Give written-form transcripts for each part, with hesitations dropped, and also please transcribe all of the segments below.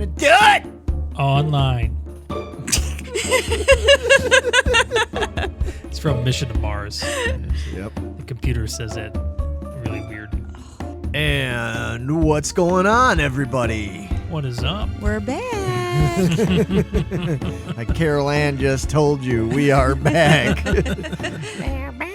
gonna do it! Online. It's from Mission to Mars. Yep. The computer says it really weird. And what's going on, everybody? What is up? We're back. Like Carol Ann just told you, we are back. We're back.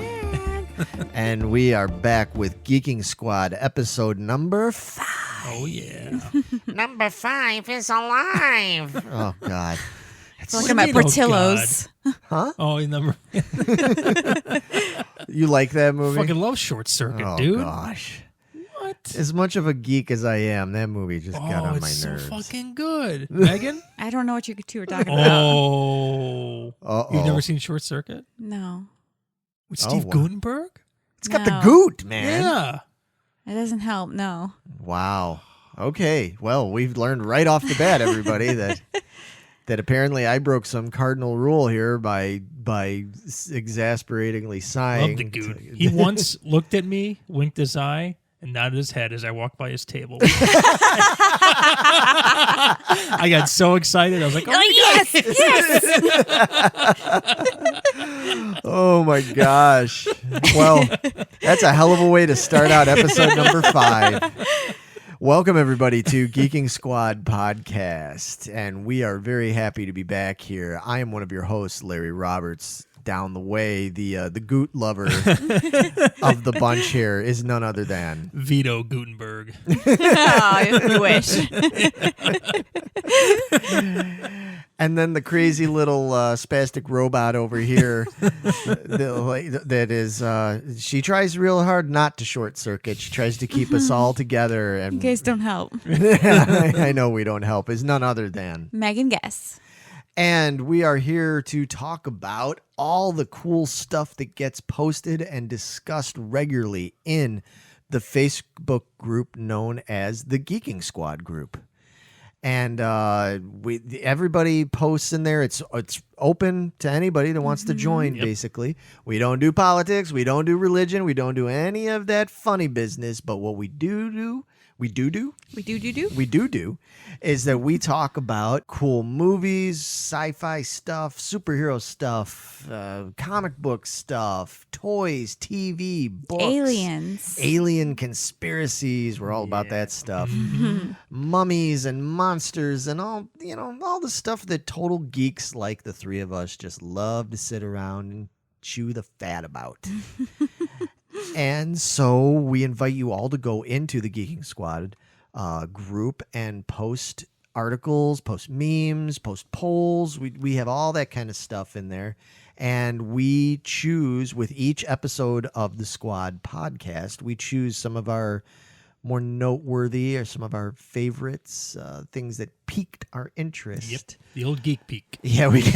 And we are back with Geeking Squad, episode number 5. Oh, yeah. Number 5 is alive. Oh, God. It's like I'm at Portillo's. Huh? Oh, you never You like that movie? fucking love Short Circuit, oh, dude. Gosh. What? As much of a geek as I am, that movie just got on my it's nerves. so fucking good. Megan? I don't know what you two are talking about. Oh. Uh-oh. You've never seen Short Circuit? No. With Oh, Steve wow. Guttenberg? It's got the No. goot, man. Yeah. It doesn't help, no. Wow. Okay. Well, we've learned right off the bat, everybody, that apparently I broke some cardinal rule here by exasperatingly sighing. Love the Goot. He once looked at me, winked his eye, and nodded his head as I walked by his table. I got so excited. I was like, oh, yes, yes. Oh, my gosh. Well, that's a hell of a way to start out episode number 5. Welcome, everybody, to Geeking Squad Podcast, and we are very happy to be back here. I am one of your hosts, Larry Roberts. Down the way, the goot lover of the bunch here is none other than Vito Gutenberg. Oh, you wish. And then the crazy little spastic robot over here that is, she tries real hard not to short circuit. She tries to keep us all together. And You guys don't help. I know we don't help. Is none other than Megan Guess. And we are here to talk about all the cool stuff that gets posted and discussed regularly in the Facebook group known as the Geeking Squad group. And everybody posts in there. It's open to anybody that wants to join, basically. We don't do politics. We don't do religion. We don't do any of that funny business. But what we do is that we talk about cool movies, sci-fi stuff, superhero stuff, comic book stuff, toys, TV, books, alien conspiracies. We're all about that stuff. Mummies and monsters and all the stuff that total geeks like the three of us just love to sit around and chew the fat about. And so we invite you all to go into the Geeking Squad group and post articles, post memes, post polls. We have all that kind of stuff in there. And we choose, with each episode of the Squad podcast, we choose some of our more noteworthy or some of our favorites, things that piqued our interest. Yep. The old geek peak. Yeah, we got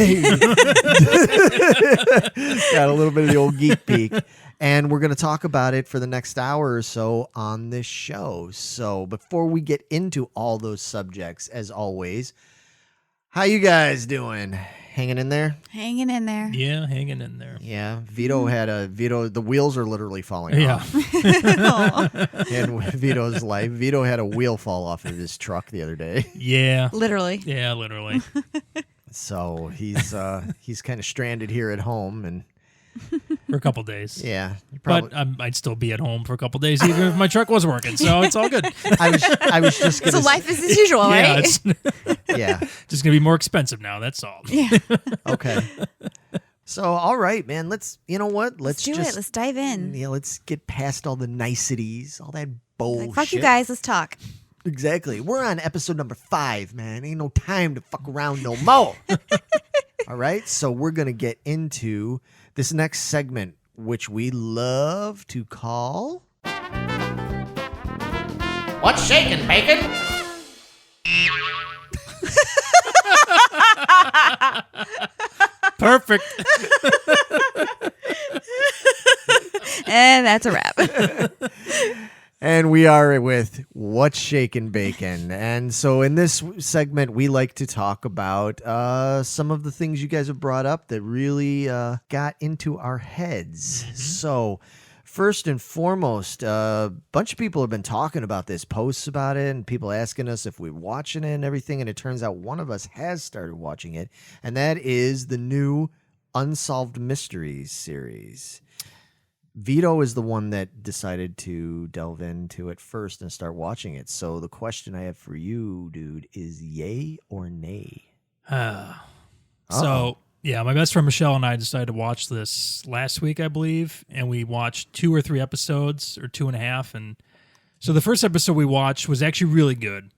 a little bit of the old geek peak. And we're going to talk about it for the next hour or so on this show. So before we get into all those subjects, as always, how you guys doing? Hanging in there? Hanging in there. Yeah, hanging in there. Yeah. Vito, the wheels are literally falling Yeah. off. In Vito's life. Vito had a wheel fall off of his truck the other day. Yeah. Literally. Yeah, literally. So he's kind of stranded here at home, and For a couple days. yeah, But I'd still be at home for a couple days even if my truck was working, so it's all good. I was just gonna So life is as usual, Yeah, right? it's yeah. just going to be more expensive now, that's all. Yeah. Okay. So all right, man. Let's do it. Let's dive in. Yeah, let's get past all the niceties, all that bullshit. Like, fuck you guys, let's talk. Exactly. We're on episode number 5, man. Ain't no time to fuck around no more. All right. So we're gonna get into this next segment, which we love to call What's shaking, Bacon? Perfect. And that's a wrap. And we are with What's Shakin' Bacon. And so in this segment, we like to talk about some of the things you guys have brought up that really got into our heads. So First and foremost, a bunch of people have been talking about this, posts about it, and people asking us if we're watching it and everything. And it turns out one of us has started watching it, and that is the new Unsolved Mysteries series. Vito is the one that decided to delve into it first and start watching it. So the question I have for you, dude, is yay or nay? So, yeah, my best friend Michelle and I decided to watch this last week, I believe, and we watched 2 or 3 episodes, or 2.5. And so the first episode we watched was actually really good.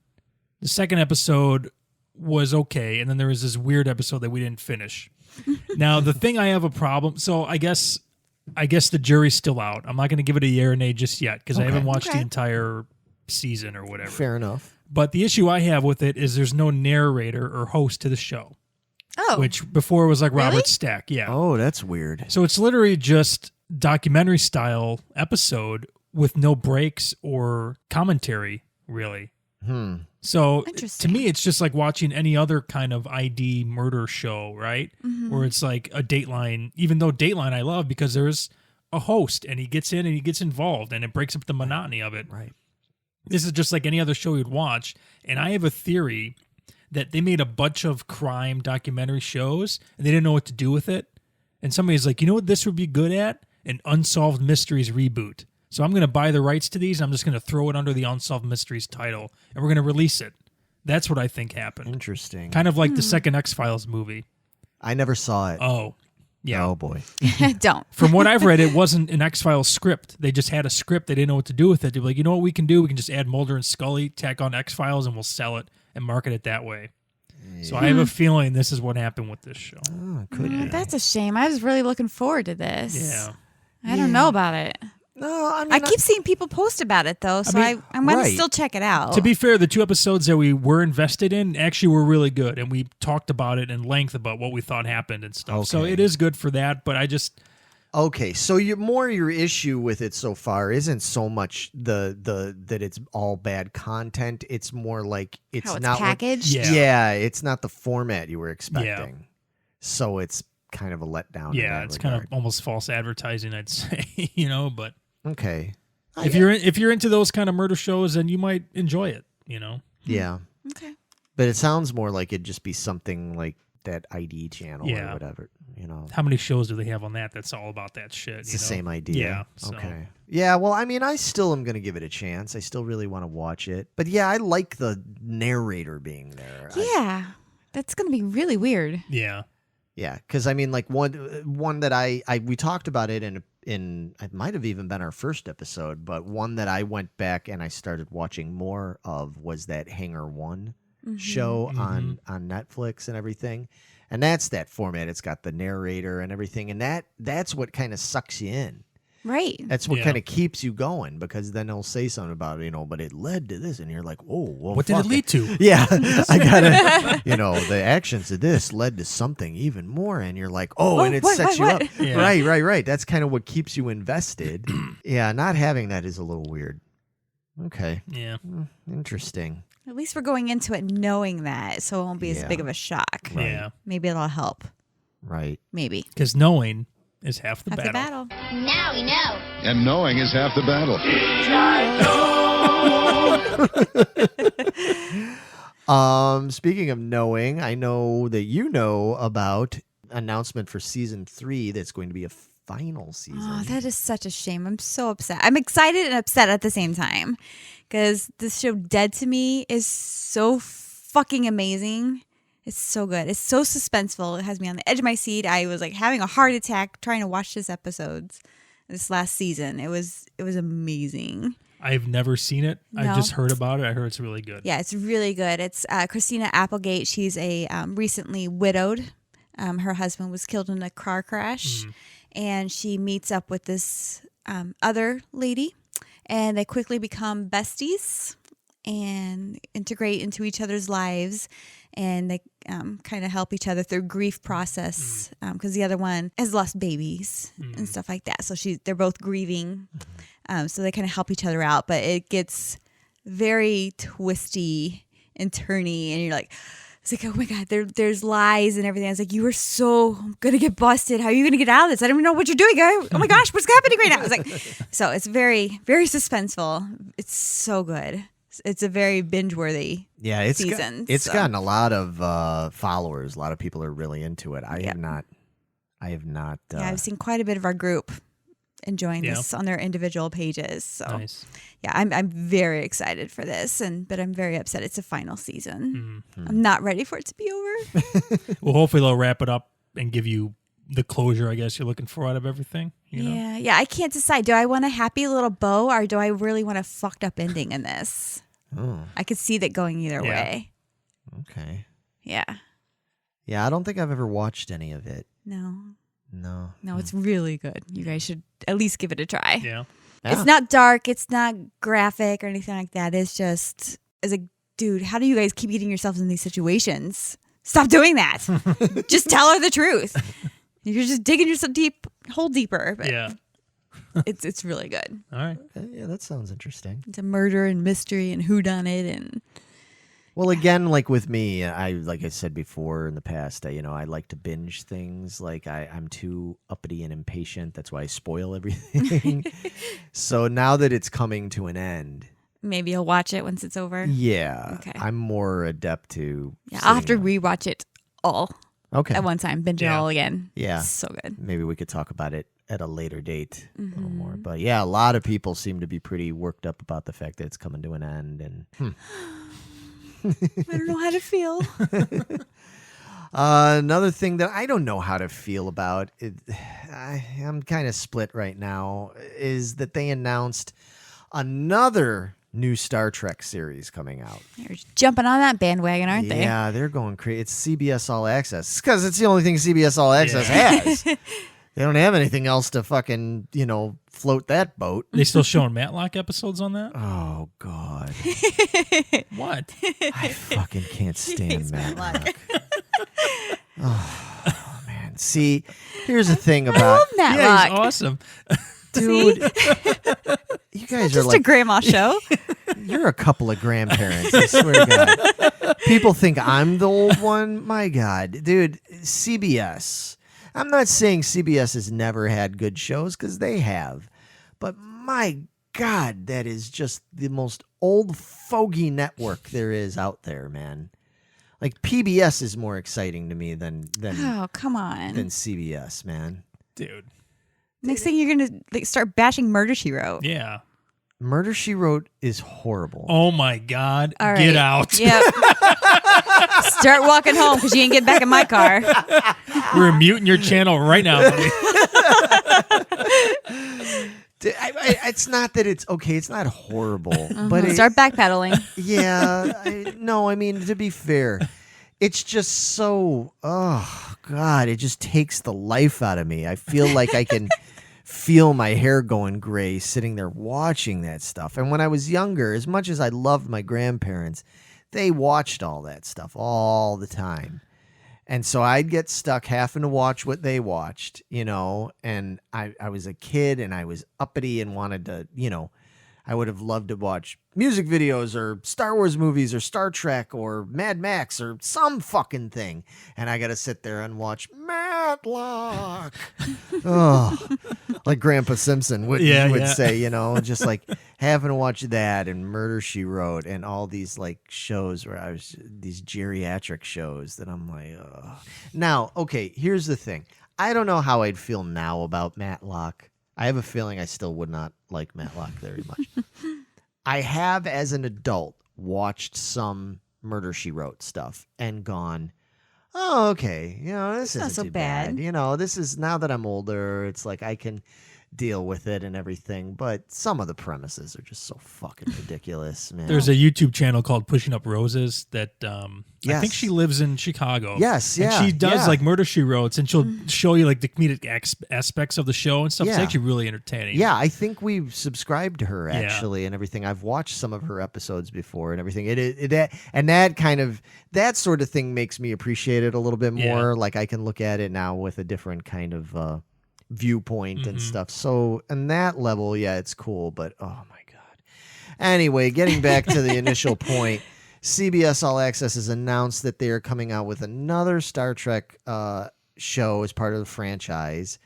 The second episode was okay, and then there was this weird episode that we didn't finish. Now, the thing I have a problem, so I guess the jury's still out. I'm not going to give it a yay or nay just yet because I haven't watched the entire season or whatever. Fair enough. But the issue I have with it is there's no narrator or host to the show. Oh. Which before was like Really? Robert Stack. Yeah. Oh, that's weird. So it's literally just documentary style episode with no breaks or commentary, really. So to Interesting. me, it's just like watching any other kind of ID murder show, right? Where it's like a Dateline, even though Dateline I love because there's a host and he gets in and he gets involved and it breaks up the monotony of it. Right. This is just like any other show you'd watch. And I have a theory that they made a bunch of crime documentary shows and they didn't know what to do with it. And somebody's like, you know what this would be good at? An Unsolved Mysteries reboot. So I'm going to buy the rights to these. I'm just going to throw it under the Unsolved Mysteries title and we're going to release it. That's what I think happened. Interesting. Kind of like the second X-Files movie. I never saw it. Oh, yeah. Oh, boy. Don't. From what I've read, it wasn't an X-Files script. They just had a script. They didn't know what to do with it. They were like, you know what we can do? We can just add Mulder and Scully, tack on X-Files, and we'll sell it and market it that way. So I have a feeling this is what happened with this show. Oh, could be. That's a shame. I was really looking forward to this. Yeah. I don't know about it. No, I mean, I keep seeing people post about it, though, so mean, I'm going to right. still check it out. To be fair, the 2 episodes that we were invested in actually were really good, and we talked about it in length about what we thought happened and stuff. So Okay. it is good for that, but I just... Okay, so your issue with it so far isn't so much the that it's all bad content. It's more like it's How it's not packaged? Yeah. it's not the format you were expecting. So it's kind of a letdown. in Yeah, that it's regard. kind of almost false advertising, I'd say, but okay. if you're into those kind of murder shows, then you might enjoy it, Yeah, Okay. but it sounds more like it'd just be something like that ID channel Yeah. or whatever. How many shows do they have on that that's all about that shit? It's the same idea. Yeah. So. Okay. Yeah, well, I mean, I still am going to give it a chance. I still really want to watch it. But yeah, I like the narrator being there. Yeah. That's going to be really weird. Yeah. Yeah, because I mean, like one that we talked about it in it might have even been our first episode, but one that I went back and I started watching more of was that Hangar One show on Netflix and everything, and that's that format. It's got the narrator and everything, and that's what kind of sucks you in. Right. That's what Yeah. kind of keeps you going because then they'll say something about it, but it led to this, and you're like, oh, well, What did it fuck lead to? Yeah, I gotta, the actions of this led to something even more, and you're like, oh, and it sets you up. Yeah. Right. That's kind of what keeps you invested. Yeah, not having that is a little weird. Okay, Yeah. interesting. At least we're going into it knowing that, so it won't be as Yeah. big of a shock. Yeah. Maybe it'll help. Right. Maybe. Because knowing is half the That's battle. a battle. Now we know. And knowing is half the battle. Speaking of knowing, I know that you know about announcement for season 3 that's going to be a final season. Oh, that is such a shame. I'm so upset. I'm excited and upset at the same time because this show Dead to Me is so fucking amazing. It's so good. It's so suspenseful. It has me on the edge of my seat. I was like having a heart attack trying to watch this last season. It was amazing. I've never seen it. No. I've just heard about it. I heard it's really good. Yeah, it's really good. It's Christina Applegate. She's a recently widowed. Her husband was killed in a car crash, and she meets up with this other lady, and they quickly become besties and integrate into each other's lives, and they kind of help each other through grief process because the other one has lost babies and stuff like that. So they're both grieving, so they kind of help each other out. But it gets very twisty and turny, and you're like, was like, oh my God, there's lies and everything. I was like, you are so going to get busted. How are you going to get out of this? I don't even know what you're doing. Oh my gosh, what's happening right now? I was like, so it's very, very suspenseful. It's so good. It's a very binge-worthy season. It's gotten a lot of followers. A lot of people are really into it. I have not. I've seen quite a bit of our group enjoying this on their individual pages. So Nice. yeah, I'm very excited for this, but I'm very upset it's a final season. I'm not ready for it to be over. Well, hopefully they'll wrap it up and give you the closure, I guess, you're looking for out of everything. You know? Yeah. I can't decide. Do I want a happy little bow or do I really want a fucked up ending in this? Oh, I could see that going either way. okay. Yeah. Yeah, I don't think I've ever watched any of it. No, No. it's really good. You guys should at least give it a try. Yeah. It's not dark. It's not graphic or anything like that. It's just, as a dude, how do you guys keep getting yourselves in these situations? Stop doing that. Just tell her the truth. You're just digging yourself hole deeper. But Yeah. it's really good. All right. Yeah, that sounds interesting. It's a murder and mystery and whodunit and Well, again, like with me, like I said before in the past, I like to binge things. Like I'm too uppity and impatient. That's why I spoil everything. So now that it's coming to an end, maybe you'll watch it once it's over. yeah, Okay. I'm more adept to. Yeah, I'll have to sitting- rewatch it all Okay. at one time, binge it Yeah. all again. Yeah. It's so good. Maybe we could talk about it at a later date a little Mm-hmm. more. But yeah, a lot of people seem to be pretty worked up about the fact that it's coming to an end. And I don't know how to feel. another thing that I don't know how to feel about, I'm kind of split right now, is that they announced another new Star Trek series coming out. They're jumping on that bandwagon, aren't they? Yeah, they're going crazy. It's CBS All Access because it's the only thing CBS All Access has. They don't have anything else to fucking, float that boat. They still showing Matlock episodes on that? Oh, God. What? I fucking can't stand Matlock. Oh, man. See, here's the thing about... Yeah, Matlock. he's awesome. Dude, you guys are Just a like... grandma show. You're a couple of grandparents, I swear to God. People think I'm the old one. My God. Dude, CBS. I'm not saying CBS has never had good shows, because they have. But my God, that is just the most old fogey network there is out there, man. Like, PBS is more exciting to me than Oh, come on. CBS, man. Dude. Next thing you're going to start bashing Murder, She Wrote. Yeah. Murder, She Wrote is horrible. Oh, my God. All right. Get out. Yep. Start walking home because you ain't getting back in my car. We're muting your channel right now, buddy. It's not that it's okay. It's not horrible, but Start backpedaling. yeah. No, I mean, to be fair, it's just so. Oh God, it just takes the life out of me. I feel like I can feel my hair going gray sitting there watching that stuff. And when I was younger, as much as I loved my grandparents, they watched all that stuff all the time. And so I'd get stuck having to watch what they watched, and I was a kid and I was uppity and wanted to, I would have loved to watch music videos or Star Wars movies or Star Trek or Mad Max or some fucking thing. And I got to sit there and watch Matlock. Oh, like Grandpa Simpson would say, just like having to watch that and Murder, She Wrote and all these like shows where these geriatric shows that I'm like, ugh. Now, okay, here's the thing. I don't know how I'd feel now about Matlock. I have a feeling I still would not like Matlock very much. I have, as an adult, watched some Murder, She Wrote stuff and gone, oh, okay, this isn't so too bad. This is, now that I'm older, it's like I can deal with it and everything, but some of the premises are just so fucking ridiculous, man. There's a YouTube channel called Pushing Up Roses that I think Yes. she lives in Chicago. Yes, yeah, And she does yeah. like Murder, She Wrote, and she'll show you like the comedic aspects of the show and stuff. It's Yeah. actually really entertaining. Yeah, I think we've subscribed to her Yeah. actually and everything. I've watched some of her episodes before and everything. That sort of thing makes me appreciate it a little bit Yeah. more. Like I can look at it now with a different kind of viewpoint and stuff. So on that level, yeah, it's cool. But oh my God. Anyway, getting back to the initial point, CBS All Access has announced that they are coming out with another Star Trek show as part of the franchise.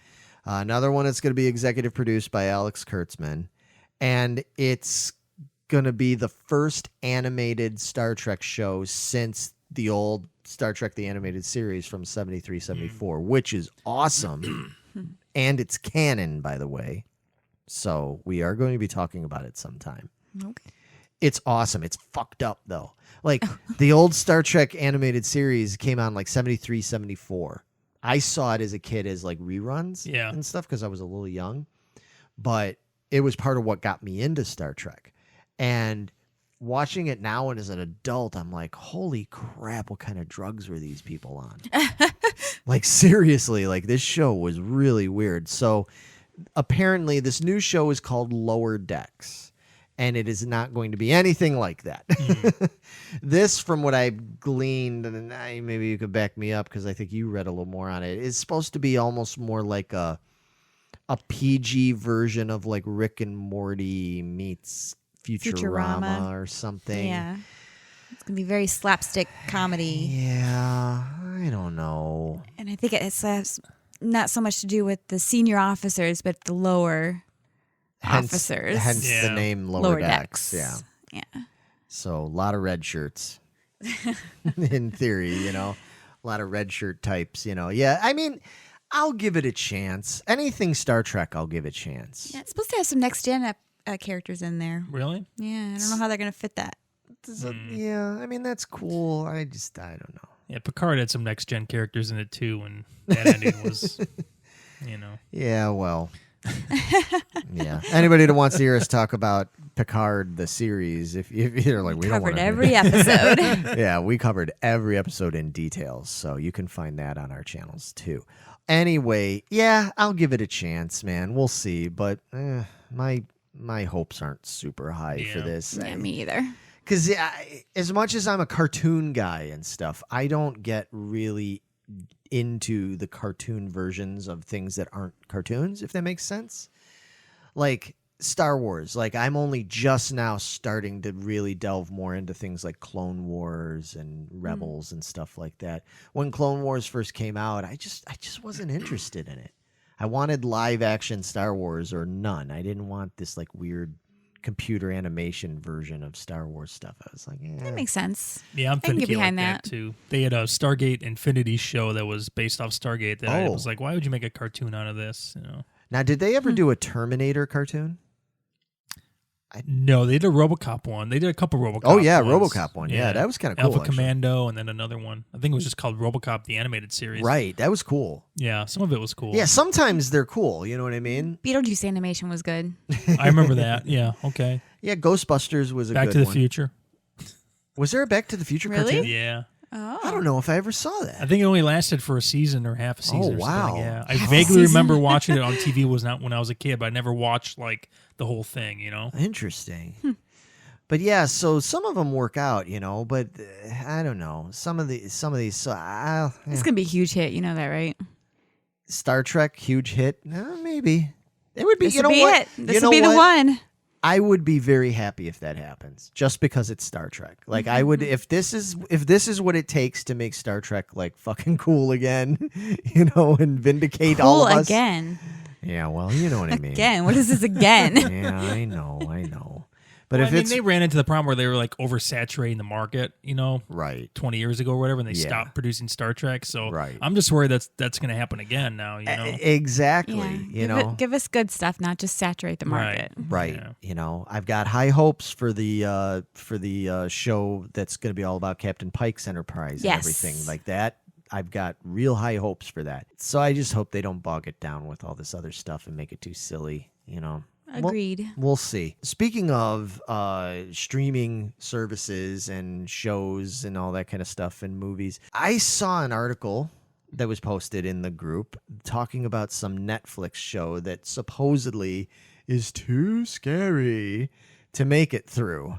Another one that's going to be executive produced by Alex Kurtzman. And it's going to be the first animated Star Trek show since the old Star Trek the Animated Series from 73, 74, which is awesome. And it's canon, by the way. So we are going to be talking about it sometime. Okay. It's awesome. It's fucked up, though. Like, the old Star Trek animated series came on like 73, 74. I saw it as a kid as like reruns and stuff because I was a little young. But it was part of what got me into Star Trek. And watching it now and as an adult, I'm like, holy crap, what kind of drugs were these people on? Like, seriously, like, this show was really weird. So apparently this new show is called Lower Decks, and it is not going to be anything like that. This, from what I've gleaned, and maybe you could back me up because I think you read a little more on it, is supposed to be almost more like a PG version of like Rick and Morty meets Futurama or something. Yeah. It's going to be very slapstick comedy. Yeah, I don't know. And I think it has not so much to do with the senior officers, but the lower officers. Hence the name Lower Decks. Yeah. Yeah. So a lot of red shirts in theory, you know, a lot of red shirt types, you know. Yeah, I mean, I'll give it a chance. Anything Star Trek, I'll give it a chance. Yeah, it's supposed to have some next gen characters in there. Really? Yeah, I don't know how they're going to fit that. Yeah, I mean, that's cool. I don't know. Yeah, Picard had some next gen characters in it too, and that ending was, you know. Yeah, well. Yeah. Anybody that wants to hear us talk about Picard, the series, if you're like, we don't want covered every episode. Yeah, we covered every episode in details, so you can find that on our channels too. Anyway, yeah, I'll give it a chance, man. We'll see, but my hopes aren't super high for this. Yeah, me either. Because as much as I'm a cartoon guy and stuff, I don't get really into the cartoon versions of things that aren't cartoons, if that makes sense. Like Star Wars, like I'm only just now starting to really delve more into things like Clone Wars and Rebels and stuff like that. When Clone Wars first came out, I just wasn't interested in it. I wanted live action Star Wars or none. I didn't want this like weird computer animation version of Star Wars stuff. I was like, That makes sense. Yeah, I'm I can get finicky like behind that too. They had a Stargate Infinity show that was based off Stargate that I was like, why would you make a cartoon out of this? You know. Now, did they ever do a Terminator cartoon? No, they did a RoboCop one. They did a couple RoboCop Oh, yeah, ones. RoboCop one. Yeah, that was kind of cool. Alpha Commando, and then another one. I think it was just called RoboCop, the animated series. Right, that was cool. Yeah, some of it was cool. Yeah, sometimes they're cool. You know what I mean? Beetlejuice animation was good. I remember that. Yeah, okay. Yeah, Ghostbusters was a Back good to the one. Future. Was there a Back to the Future Really? cartoon? Yeah. Oh. I don't know if I ever saw that. I think it only lasted for a season or half a season. Oh, or wow. something. Yeah, I Half a vaguely season? remember watching it on TV. Was not when I was a kid, but I never watched like the whole thing. You know. Interesting. But yeah, so some of them work out, you know. But I don't know. Some of these. So It's going to be a huge hit. You know that, right? Star Trek, huge hit. Maybe it would be. This You will know be what? it. This You will know be the what? one. I would be very happy if that happens, just because it's Star Trek. Like I would, if this is what it takes to make Star Trek like fucking cool again, you know, and vindicate all of us. Again. Yeah, well, you know what I mean. Again. What is this again? Yeah, I know. But Well, if I mean, it's they ran into the problem where they were like oversaturating the market, you know, right, 20 years ago or whatever, and they Yeah. stopped producing Star Trek. So Right. I'm just worried that's going to happen again now, you know. Exactly. Yeah. You know, Give us good stuff, not just saturate the market. right. Yeah. You know, I've got high hopes for the show that's going to be all about Captain Pike's Enterprise Yes. and everything like that. I've got real high hopes for that. So I just hope they don't bog it down with all this other stuff and make it too silly, you know. Agreed. We'll see. Speaking of streaming services and shows and all that kind of stuff and movies, I saw an article that was posted in the group talking about some Netflix show that supposedly is too scary to make it through.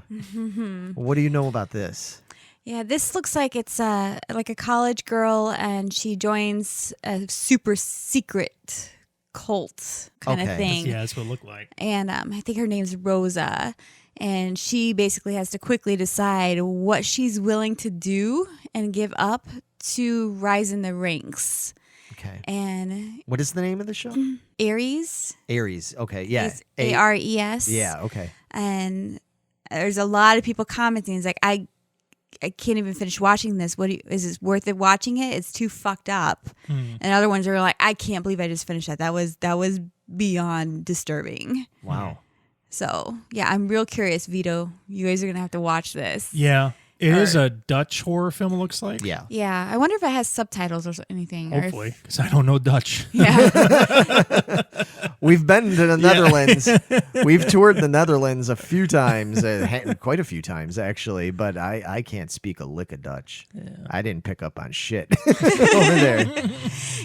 What do you know about this? Yeah, this looks like it's like a college girl, and she joins a super secret cult kind of Okay. thing. Yeah, that's what it looked like. And I think her name's Rosa. And she basically has to quickly decide what she's willing to do and give up to rise in the ranks. Okay. And What is the name of the show? Aries. Aries. Okay. Yeah. It's Ares. Yeah. Okay. And there's a lot of people commenting. It's like, I can't even finish watching this. Is it worth it watching it? It's too fucked up. And other ones are like, I can't believe I just finished that. That was beyond disturbing. Wow. So yeah, I'm real curious, Vito. You guys are gonna have to watch this. Yeah. It is a Dutch horror film, it looks like. Yeah. Yeah, I wonder if it has subtitles or anything. Hopefully, because I don't know Dutch. Yeah. We've been to the Netherlands. We've toured the Netherlands a few times, quite a few times actually, but I can't speak a lick of Dutch. Yeah. I didn't pick up on shit over there.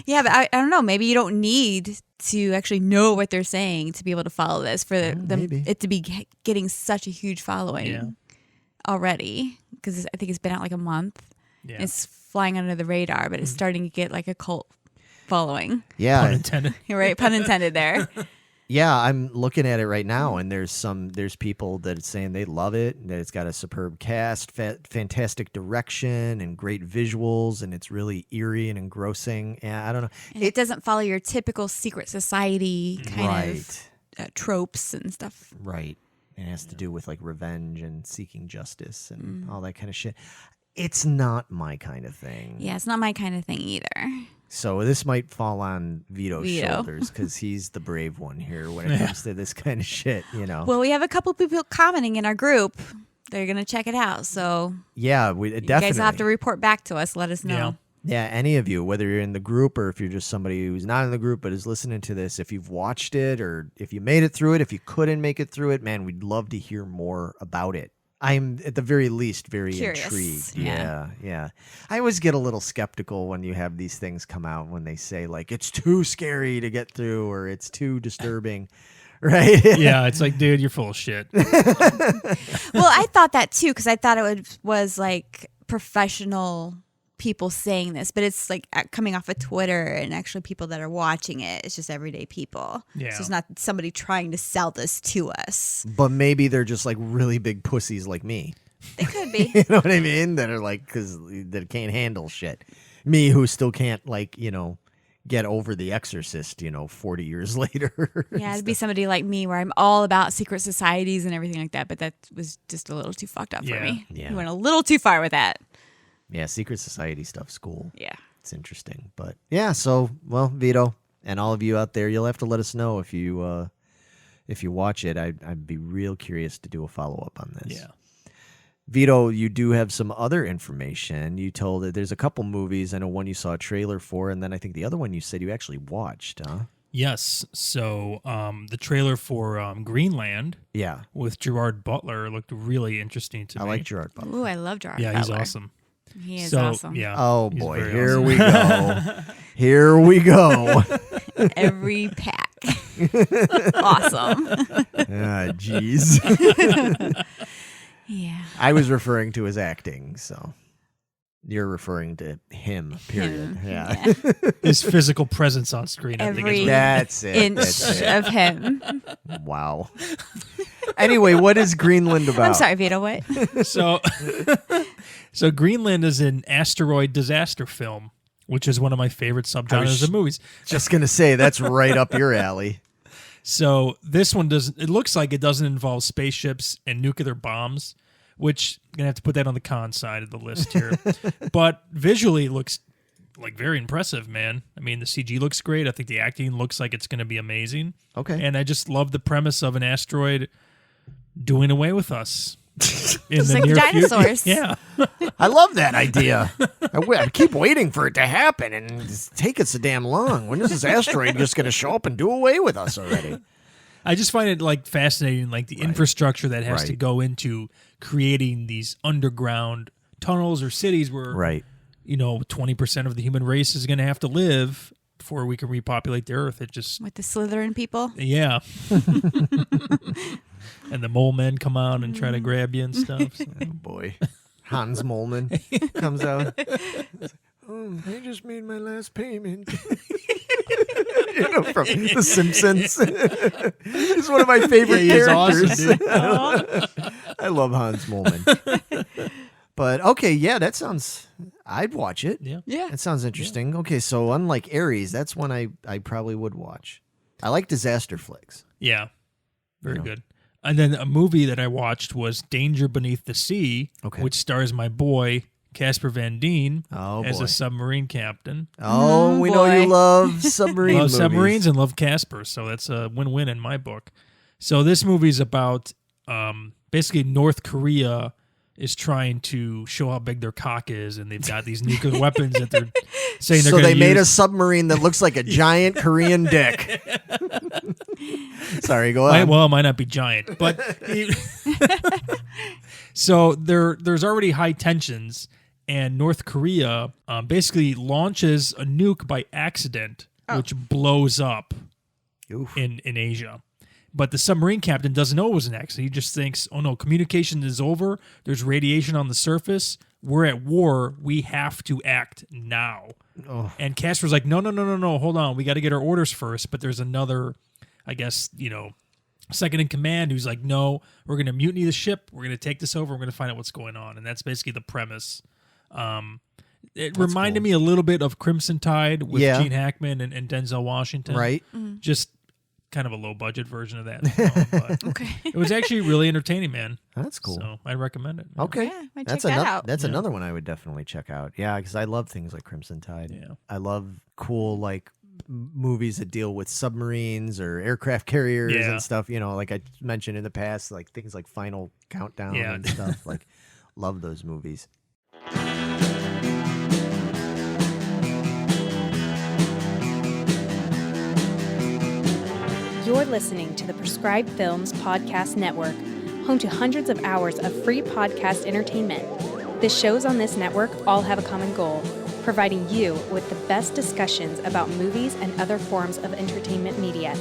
Yeah, but I don't know. Maybe you don't need to actually know what they're saying to be able to follow this for it to be getting such a huge following already. Because I think it's been out like a month. Yeah. It's flying under the radar, but it's starting to get like a cult following. Yeah. Pun intended. You're right. Pun intended there. Yeah, I'm looking at it right now, and there's people that are saying they love it, that it's got a superb cast, fantastic direction, and great visuals, and it's really eerie and engrossing. And I don't know. And it doesn't follow your typical secret society kind of tropes and stuff. Right. It has to do with like revenge and seeking justice and all that kind of shit. It's not my kind of thing. Yeah, it's not my kind of thing either. So this might fall on Vito's shoulders because he's the brave one here when it comes to this kind of shit, you know. Well, we have a couple people commenting in our group. They're going to check it out. So yeah, we definitely. You guys have to report back to us. Let us know. Yeah, any of you, whether you're in the group or if you're just somebody who's not in the group but is listening to this, if you've watched it or if you made it through it, if you couldn't make it through it, man, we'd love to hear more about it. I'm at the very least very curious. Intrigued. Yeah. I always get a little skeptical when you have these things come out when they say like it's too scary to get through or it's too disturbing. Right? Yeah, it's like, dude, you're full of shit. Well, I thought that too because I thought it was like professional people saying this, but it's like coming off of Twitter and actually people that are watching it. It's just everyday people. Yeah. So it's not somebody trying to sell this to us. But maybe they're just like really big pussies like me. They could be. You know what I mean? That are like, that can't handle shit. Me who still can't like, get over The Exorcist, 40 years later. Yeah, it'd be somebody like me where I'm all about secret societies and everything like that, but that was just a little too fucked up for me. Yeah. You went a little too far with that. Yeah, secret society stuff's cool. Yeah. It's interesting. But yeah, so, well, Vito, and all of you out there, you'll have to let us know if you watch it. I'd be real curious to do a follow-up on this. Yeah. Vito, you do have some other information. You told that there's a couple movies. I know one you saw a trailer for, and then I think the other one you said you actually watched, huh? Yes. So the trailer for Greenland with Gerard Butler looked really interesting to me. I like Gerard Butler. Ooh, I love Gerard Yeah, Butler. he's awesome. He is awesome. Yeah. Oh, he's boy. very Here awesome. we go. Here we go. Every pack. Awesome. Jeez. Yeah. I was referring to his acting, so you're referring to him, period. Him, Yeah. His physical presence on screen, I think Every is That's it. inch That's it. of him. Wow. Anyway, what is Greenland about? I'm sorry, Vito, what? So Greenland is an asteroid disaster film, which is one of my favorite subgenres of movies. Just going to say, that's right up your alley. So this one it looks like it doesn't involve spaceships and nuclear bombs, which I'm going to have to put that on the con side of the list here. But visually it looks like very impressive, man. I mean, the CG looks great. I think the acting looks like it's going to be amazing. Okay. And I just love the premise of an asteroid doing away with us. In Just the like near dinosaurs. future. Yeah. I love that idea. I keep waiting for it to happen, and it's taking so damn long. When is this asteroid just going to show up and do away with us already? I just find it like fascinating, like the infrastructure that has to go into creating these underground tunnels or cities where, 20% of the human race is going to have to live before we can repopulate the earth. It just With the Slytherin people? Yeah. And the mole men come out and try to grab you and stuff. So. Oh, boy. Hans Molman comes out. Oh, I just made my last payment. From The Simpsons. He's one of my favorite characters. Awesome, dude. I love Hans Moleman. But okay, yeah, that sounds. I'd watch it. Yeah. That sounds interesting. Okay, so unlike Aries, that's one I probably would watch. I like disaster flicks. Yeah. Very good. And then a movie that I watched was Danger Beneath the Sea, which stars my boy Casper Van Dien as a submarine captain. Oh, we know you love submarine love movies. submarines and love Casper, so that's a win-win in my book. So this movie's about basically North Korea is trying to show how big their cock is, and they've got these nuclear weapons that they're saying they're going to use. So they made a submarine that looks like a giant Korean dick. Sorry, go on. Well, it might not be giant, but so there's already high tensions, and North Korea basically launches a nuke by accident, which blows up in Asia. But the submarine captain doesn't know it was an accident. He just thinks, oh no, communication is over. There's radiation on the surface. We're at war. We have to act now. Oh. And Casper's like, no, hold on. We got to get our orders first. But there's another, I guess, second in command who's like, no, we're going to mutiny the ship. We're going to take this over. We're going to find out what's going on. And that's basically the premise. It reminded me a little bit of Crimson Tide with Gene Hackman and Denzel Washington. Right. Mm-hmm. Just kind of a low-budget version of that. But it was actually really entertaining, man. That's cool. So I recommend it. Okay. Yeah, I that's check that out. That's another one I would definitely check out. Yeah, because I love things like Crimson Tide. Yeah. I love cool, movies that deal with submarines or aircraft carriers and stuff. Like I mentioned in the past, like things like Final Countdown and stuff. Love those movies. You're listening to the Prescribed Films Podcast Network, home to hundreds of hours of free podcast entertainment. The shows on this network all have a common goal, providing you with the best discussions about movies and other forms of entertainment media.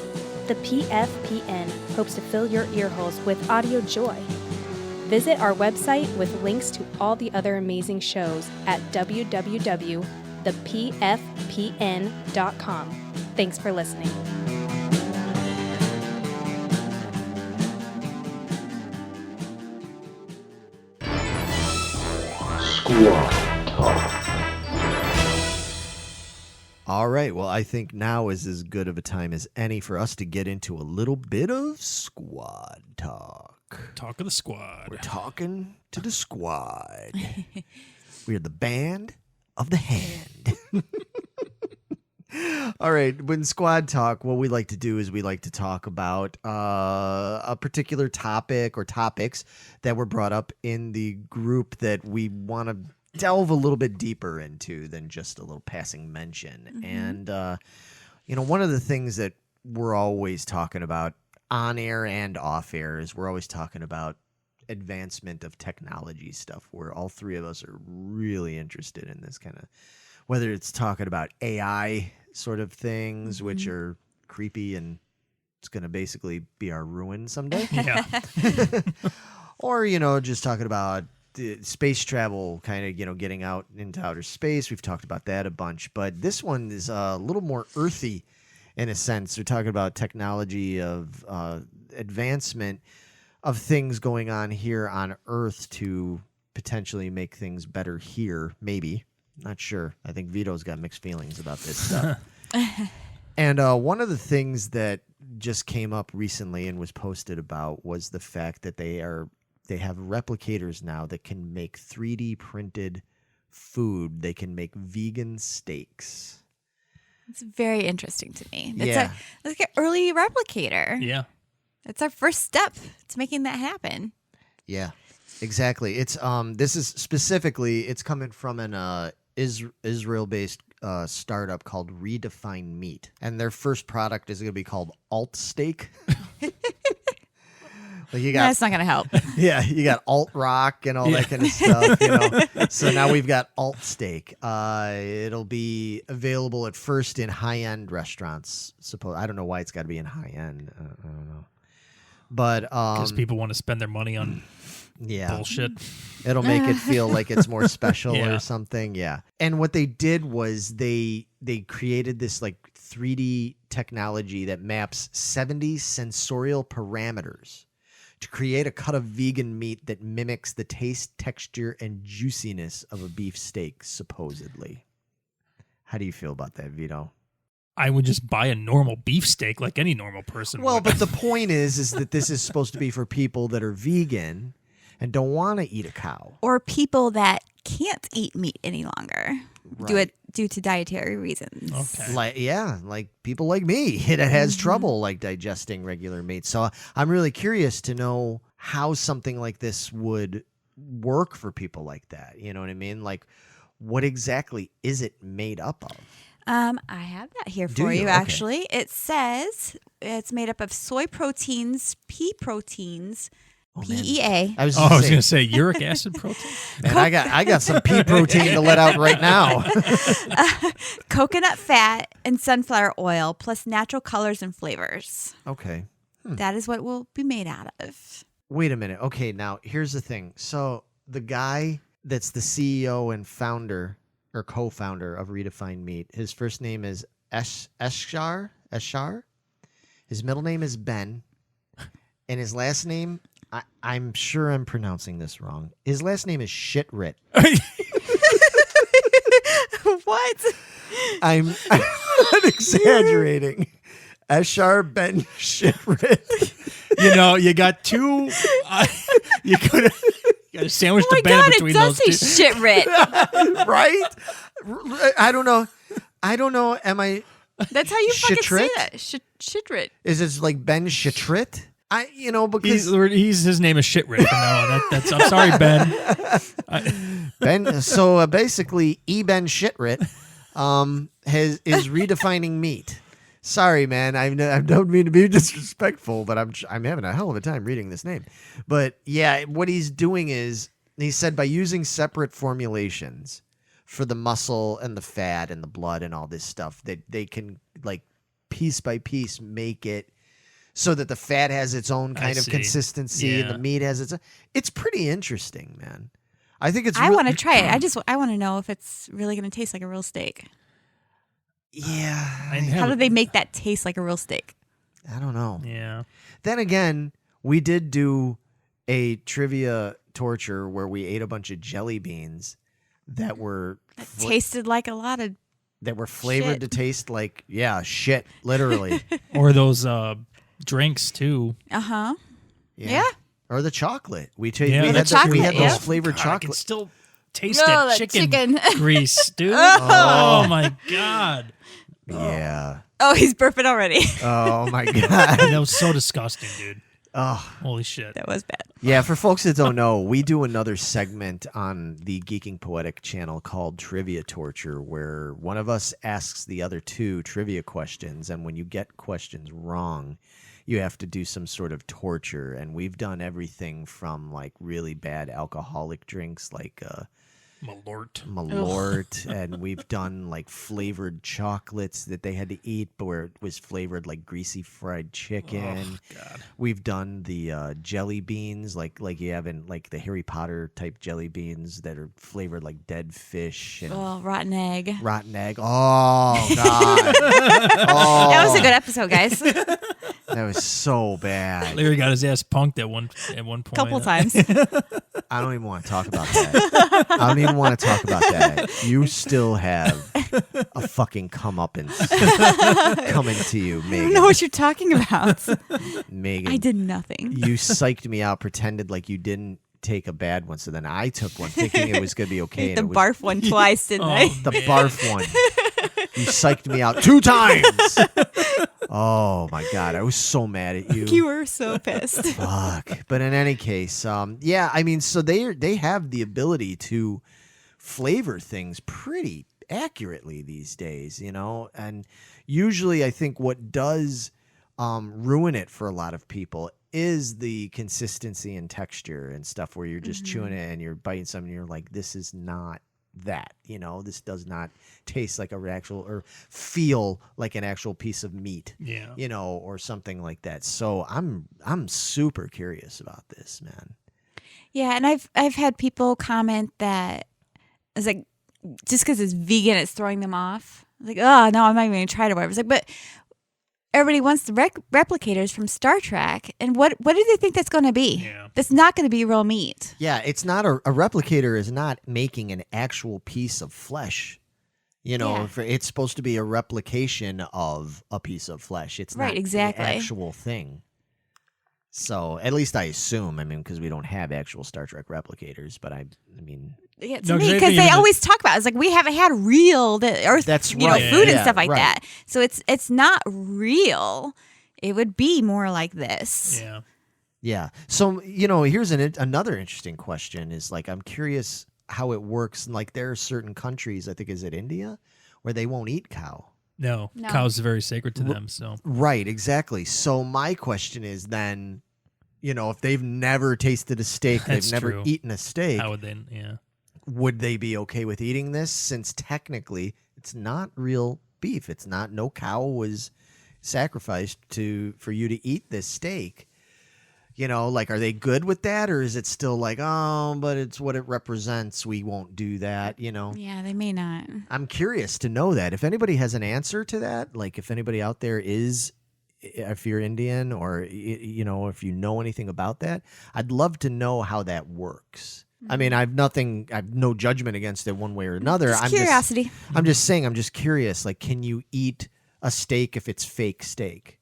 The PFPN hopes to fill your earholes with audio joy. Visit our website with links to all the other amazing shows at www.thepfpn.com. Thanks for listening. All right. Well, I think now is as good of a time as any for us to get into a little bit of squad talk. Talk of the squad. We're talking to the squad. We are the band of the hand. All right. When squad talk, what we like to do is we like to talk about a particular topic or topics that were brought up in the group that we want to delve a little bit deeper into than just a little passing mention. Mm-hmm. And, one of the things that we're always talking about on air and off air is we're always talking about advancement of technology stuff, where all three of us are really interested in this kind of, whether it's talking about AI sort of things, which are creepy and it's going to basically be our ruin someday. Yeah. Or, just talking about space travel, kind of, getting out into outer space. We've talked about that a bunch, but this one is a little more earthy in a sense. We're talking about technology of advancement of things going on here on Earth to potentially make things better here, maybe. Not sure. I think Vito's got mixed feelings about this stuff. And one of the things that just came up recently and was posted about was the fact that they have replicators now that can make 3D printed food. They can make vegan steaks. It's very interesting to me. Yeah. It's like an early replicator. Yeah. It's our first step to making that happen. Yeah, exactly. It's this is specifically, it's coming from an Israel-based startup called Redefine Meat, and their first product is going to be called Alt Steak. That's not going to help. Yeah, you got alt rock and all that kind of stuff. So now we've got alt steak. It'll be available at first in high-end restaurants. I don't know why it's got to be in high-end. I don't know, but because people want to spend their money on bullshit. It'll make it feel like it's more special or something. Yeah. And what they did was they created this 3D technology that maps 70 sensorial parameters to create a cut of vegan meat that mimics the taste, texture, and juiciness of a beef steak, supposedly. How do you feel about that, Vito? I would just buy a normal beef steak like any normal person Well, would. but the point is that this is supposed to be for people that are vegan and don't want to eat a cow. Or people that can't eat meat any longer Right. due to dietary reasons. Okay. Like people like me that has trouble like digesting regular meat. So I'm really curious to know how something like this would work for people like that. You know what I mean? Like, what exactly is it made up of? I have that here Do for you? you, Okay. actually. It says it's made up of soy proteins, pea proteins, Oh, man. PEA, I was I was going going to say uric acid protein. man, I got some pea protein to let out right now. coconut fat, and sunflower oil, plus natural colors and flavors. Okay. That is what will be made out of. Wait a minute. Okay, now here's the thing. So the guy that's the CEO and founder or co-founder of Redefined Meat, his first name is Eshar. His middle name is Ben, and his last name, I'm sure I'm pronouncing this wrong. His last name is Shitrit. What? I'm not exaggerating. Eshar Ben Shitrit. You know, you got two. You could have sandwiched Oh the my banana God, it between does those say two. shit writ. Right? I don't know. Am I? That's how you fucking say Shitrit? that. Shit writ. Is it like Ben Shitrit? Because His name is Shitrit from now on. That's I'm sorry, Ben. Ben. So basically, Ben Shitrit is redefining meat. Sorry, man. I don't mean to be disrespectful, but I'm having a hell of a time reading this name. But yeah, what he's doing is he said by using separate formulations for the muscle and the fat and the blood and all this stuff, that they can like piece by piece make it so that the fat has its own kind of see. consistency and the Yeah. meat has its own. It's pretty interesting, man. I think it's I want to try it. I want to know if it's really going to taste like a real steak. Yeah. How do they make that taste like a real steak? I don't know. Yeah. Then again, we did do a trivia torture where we ate a bunch of jelly beans that were Tasted like a lot of. that were flavored shit. to taste like shit, literally. Or those drinks too. Uh-huh. Yeah. Or the chocolate. We Yeah, we the had chocolate, we had yeah. those flavored God, I can chocolate. still taste Oh, that that chicken, chicken. grease, dude. Oh my god. Yeah. Oh, he's burping already. Oh my god. That was so disgusting, dude. Oh. Holy shit. That was bad. Yeah, for folks that don't know, we do another segment on the Geeking Poetic channel called Trivia Torture, where one of us asks the other two trivia questions, and when you get questions wrong, you have to do some sort of torture. And we've done everything from like really bad alcoholic drinks like Malort, and we've done like flavored chocolates that they had to eat, but where it was flavored like greasy fried chicken. Oh, God. We've done the jelly beans, like you have in like the Harry Potter type jelly beans that are flavored like dead fish and Oh, rotten egg. rotten egg. Oh God! Oh, That was a good episode, guys. that was so bad. Larry got his ass punked at one point. Couple times. I don't even want to talk about that. I don't even want to talk about that. You still have a fucking comeuppance coming to you, I don't Megan. know what you're talking about. Megan, I did nothing. you psyched me out, pretended like you didn't take a bad one, so then I took one thinking it was going to be okay. The and it was barf one twice, didn't I? the barf one. You psyched me out 2 times. Oh my God, I was so mad at you. You were so pissed. Fuck. But in any case, yeah, I mean, so they have the ability to flavor things pretty accurately these days, you know? And usually I think what does ruin it for a lot of people is the consistency and texture and stuff where you're just chewing it and you're biting something and you're like, this is not that, you know, this does not taste like a actual or feel like an actual piece of meat, Yeah. you know, or something like that. So I'm super curious about this, man. Yeah, and I've had people comment that it's like just because it's vegan, it's throwing them off. Like, oh no, I'm not even gonna try to whatever. It's like, but everybody wants the replicators from Star Trek, and what do they think that's going to be? Yeah. That's not going to be real meat. Yeah, it's not a replicator is not making an actual piece of flesh. You know, Yeah. it's supposed to be a replication of a piece of flesh. It's Right, not exactly. the actual thing. So, at least I assume, I mean, because we don't have actual Star Trek replicators, but I mean, Yeah, No, to 'cause me, I because think they even always talk about it. It's like we haven't had real Earth, That's you know, right. food and Yeah, stuff like right. that. So it's not real. It would be more like this. Yeah. yeah. So, you know, here's another interesting question is like, I'm curious how it works. Like, there are certain countries, I think, is it India, where they won't eat cow. No, No. cows are very sacred to them. So Right, exactly. So my question is then, you know, if they've never tasted a steak, That's they've never true. eaten a steak, how would they? Yeah. would they be okay with eating this since technically it's not real beef? It's not, no cow was sacrificed for you to eat this steak. You know, like, are they good with that, or is it still like, oh, but it's what it represents, we won't do that, you know? Yeah, they may not. I'm curious to know that. If anybody has an answer to that, like if anybody out there is, if you're Indian or, you know, if you know anything about that, I'd love to know how that works. I mean, I've no judgment against it one way or another. Just curiosity. I'm just saying, I'm just curious, like, can you eat a steak if it's fake steak?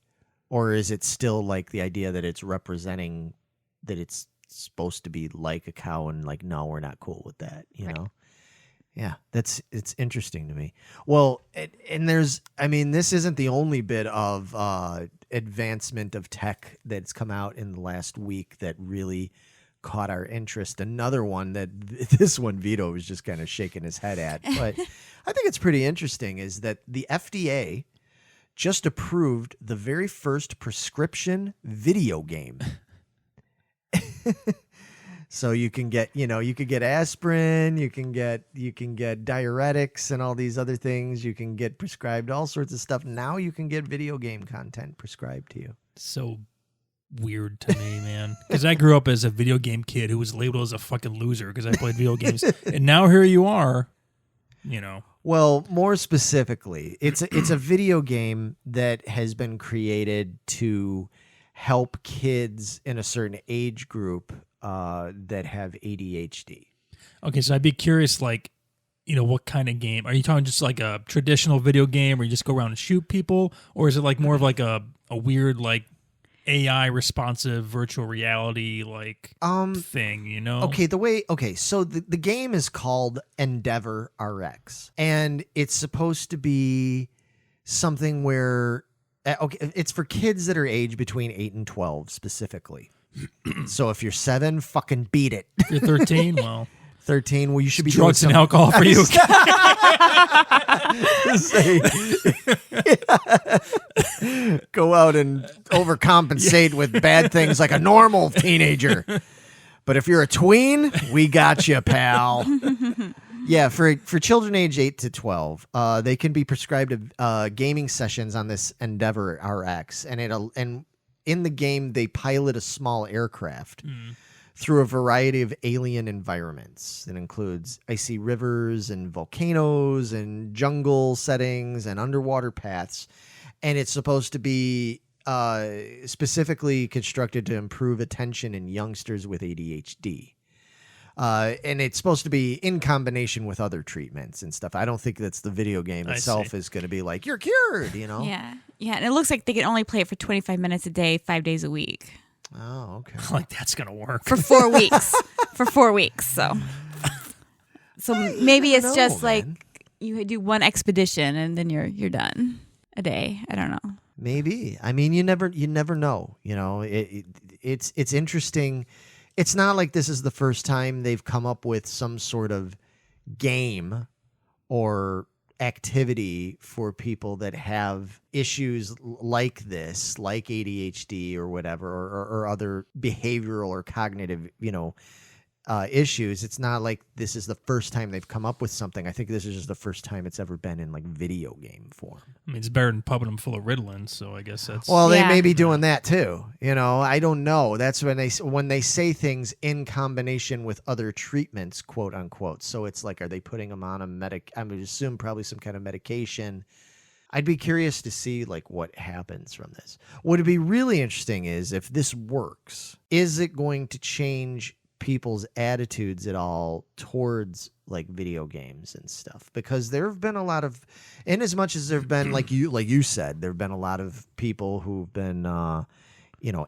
Or is it still like the idea that it's representing that it's supposed to be like a cow and like, no, we're not cool with that, you know? Yeah, it's interesting to me. Well, and there's, I mean, this isn't the only bit of advancement of tech that's come out in the last week that really caught our interest. Another one that this one Vito was just kind of shaking his head at, but I think it's pretty interesting is that the FDA just approved the very first prescription video game. So you can get, you know, you could get aspirin, you can get diuretics and all these other things. You can get prescribed all sorts of stuff. Now you can get video game content prescribed to you. So weird to me, man. Because I grew up as a video game kid who was labeled as a fucking loser because I played video games, and now here you are, you know. Well, more specifically, it's a video game that has been created to help kids in a certain age group that have ADHD. Okay, so I'd be curious, like, you know, what kind of game? Are you talking just like a traditional video game where you just go around and shoot people? Or is it like more of like a weird, like, AI responsive virtual reality, like, thing, you know? So the game is called Endeavor RX, and it's supposed to be something where, it's for kids that are aged between 8 and 12 specifically. So if you're 7, fucking beat it. If you're 13, well, 13, well, you should be drugs doing and alcohol for you. Go out and overcompensate with bad things like a normal teenager. But if you're a tween, we got you, pal. Yeah, for children age 8 to 12, they can be prescribed gaming sessions on this Endeavor RX, and in the game they pilot a small aircraft through a variety of alien environments. That includes icy rivers and volcanoes and jungle settings and underwater paths, and it's supposed to be specifically constructed to improve attention in youngsters with ADHD. And it's supposed to be in combination with other treatments and stuff. I don't think that's the video game itself is going to be like, you're cured, you know? Yeah. Yeah. And it looks like they can only play it for 25 minutes a day, 5 days a week. Oh, okay. Like, that's going to work. For 4 weeks. For 4 weeks. So maybe it's just man. like you do one expedition and then you're done a day. I don't know. Maybe. I mean, you never know. You know, it's interesting. It's not like this is the first time they've come up with some sort of game or activity for people that have issues like this, like ADHD or whatever, or other behavioral or cognitive, you know, issues. It's not like this is the first time they've come up with something. I think this is just the first time it's ever been in like video game form. I mean, it's better than pumping them full of Ritalin, so I guess that's... Well, they Yeah. may be doing that too. I don't know. That's when they say things in combination with other treatments, quote unquote. So it's like, are they putting them on I would assume probably some kind of medication. I'd be curious to see like what happens from this. What would be really interesting is if this works, is it going to change people's attitudes at all towards like video games and stuff? Because there have been a lot of, in as much as there have been like you said, there have been a lot of people who've been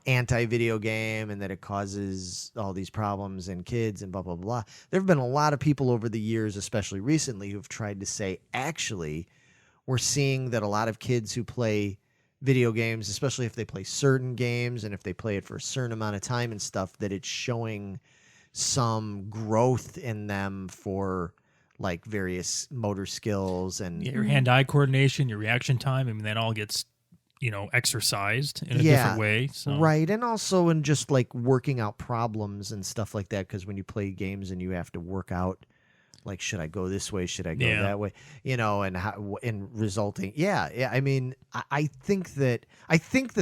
anti-video game and that it causes all these problems in kids and blah blah blah. There have been a lot of people over the years, especially recently, who've tried to say, actually, we're seeing that a lot of kids who play video games, especially if they play certain games and if they play it for a certain amount of time and stuff, that it's showing some growth in them for like various motor skills and your hand-eye coordination, your reaction time. I mean, that all gets, exercised in a different way. So. Right. And also in just like working out problems and stuff like that. Because when you play games and you have to work out, like, should I go this way? Should I go that way? And how, and resulting. Yeah. I mean, I think the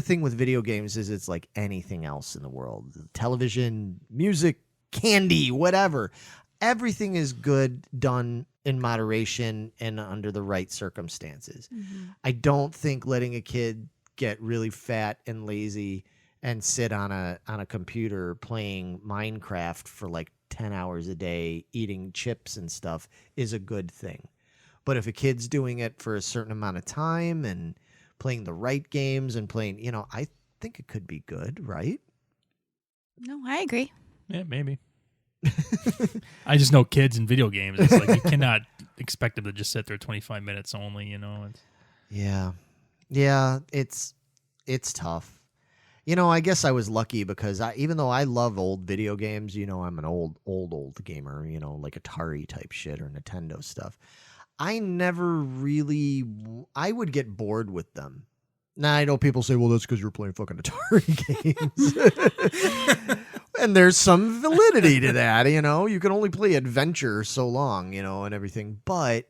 thing with video games is it's like anything else in the world. Television, music, candy, whatever. Everything is good done in moderation and under the right circumstances. Mm-hmm. I don't think letting a kid get really fat and lazy and sit on a computer playing Minecraft for like 10 hours a day, eating chips and stuff is a good thing. But if a kid's doing it for a certain amount of time and playing the right games and playing, I think it could be good, right? No, I agree. Yeah, maybe. I just know kids in video games. It's like you cannot expect them to just sit there 25 minutes only, It's... Yeah, it's tough. I guess I was lucky because even though I love old video games, I'm an old gamer, like Atari type shit or Nintendo stuff. I would get bored with them. Now, I know people say, well, that's because you're playing fucking Atari games. And there's some validity to that, You can only play adventure so long, and everything. But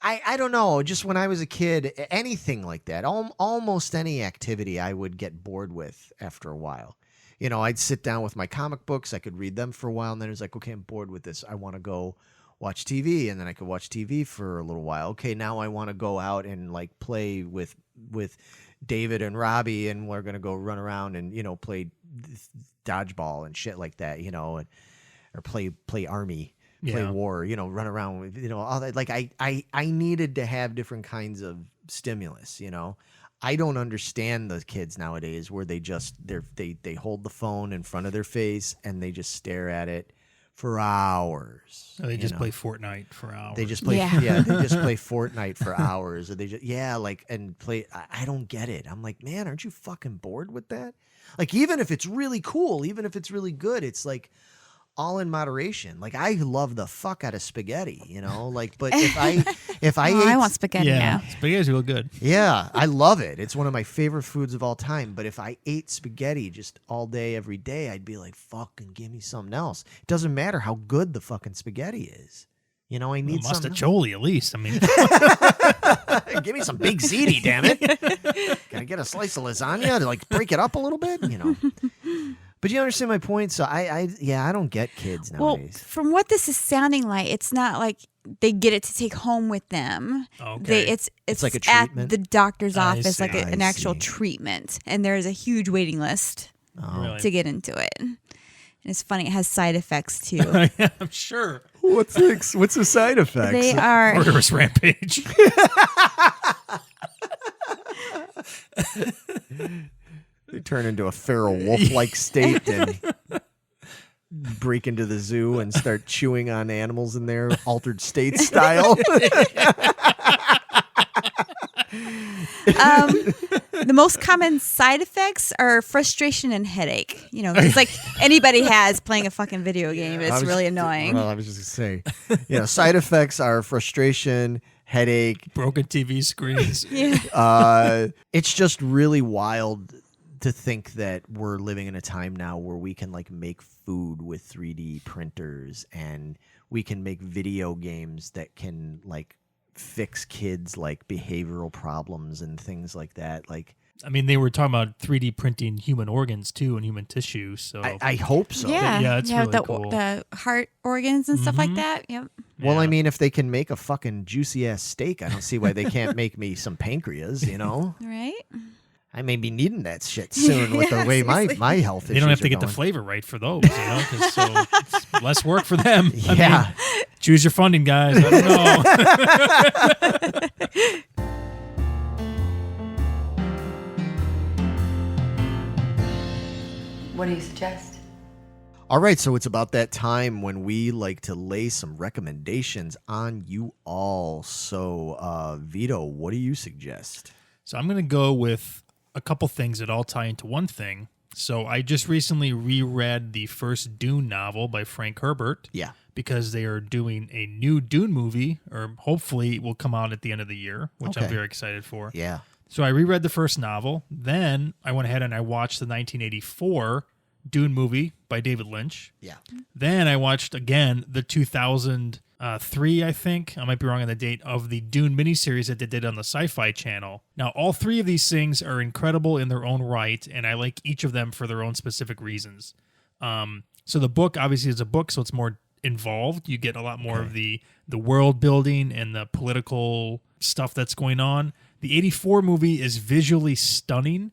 I don't know. Just when I was a kid, anything like that, almost any activity I would get bored with after a while. I'd sit down with my comic books. I could read them for a while. And then it was like, okay, I'm bored with this. I want to go watch TV. And then I could watch TV for a little while. Okay, now I want to go out and like play with David and Robbie. And we're going to go run around and, play dodgeball and shit like that, or play army. Play war, run around with, all that. Like I needed to have different kinds of stimulus, I don't understand the kids nowadays where they just they hold the phone in front of their face and they just stare at it for hours. Or they just play Fortnite for hours. They just play they just play Fortnite for hours. Or they just and play. I don't get it. I'm like, man, aren't you fucking bored with that? Like, even if it's really cool, even if it's really good, it's like all in moderation. Like, I love the fuck out of spaghetti, like, but if I ate, I want spaghetti now. Spaghetti's real good. Yeah, I love it. It's one of my favorite foods of all time. But if I ate spaghetti just all day, every day, I'd be like, fucking give me something else. It doesn't matter how good the fucking spaghetti is. I need something. Mustacholi, at least. I mean, give me some big ziti, damn it. Can I get a slice of lasagna to like break it up a little bit? But you understand my point. So I don't get kids nowadays. Well, from what this is sounding like, it's not like they get it to take home with them. Okay. It's like a at treatment? the doctor's I office, see. like an actual treatment, and there's a huge waiting list Really? to get into it. And it's funny; it has side effects too. Yeah, I'm sure. What's the side effects? They are Murderous rampage. They turn into a feral wolf-like state and break into the zoo and start chewing on animals in there, altered state style. The most common side effects are frustration and headache. It's like anybody has playing a fucking video game. It's really annoying. Well, I was just going to say, side effects are frustration, headache, Broken TV screens. Yeah. It's just really wild to think that we're living in a time now where we can like make food with 3D printers, and we can make video games that can like fix kids like behavioral problems and things like that. Like, I mean, they were talking about 3D printing human organs too and human tissue. So I hope so. Yeah, it's really cool. The heart organs and stuff like that. Yep. Well, Yeah. I mean, if they can make a fucking juicy ass steak, I don't see why they can't make me some pancreas, you know? Right. I may be needing that shit soon with the way my health issues they don't have to are get the going. flavor right for those, you know, 'cause so it's less work for them. I Yeah. mean, choose your funding, guys. I don't know. What do you suggest? All right, so it's about that time when we like to lay some recommendations on you all. So, Vito, what do you suggest? So I'm going to go with a couple things that all tie into one thing. So I just recently reread the first Dune novel by Frank Herbert. Yeah. Because they are doing a new Dune movie, or hopefully it will come out at the end of the year, which I'm Okay. very excited for. Yeah. So I reread the first novel. Then I went ahead and I watched the 1984 Dune movie by David Lynch. Yeah. Then I watched again the 2003, I think, I might be wrong on the date, of the Dune miniseries that they did on the Sci-Fi Channel. Now, all three of these things are incredible in their own right, and I like each of them for their own specific reasons. So the book obviously is a book, so it's more involved. You get a lot more of the world building and the political stuff that's going on. The 84 movie is visually stunning,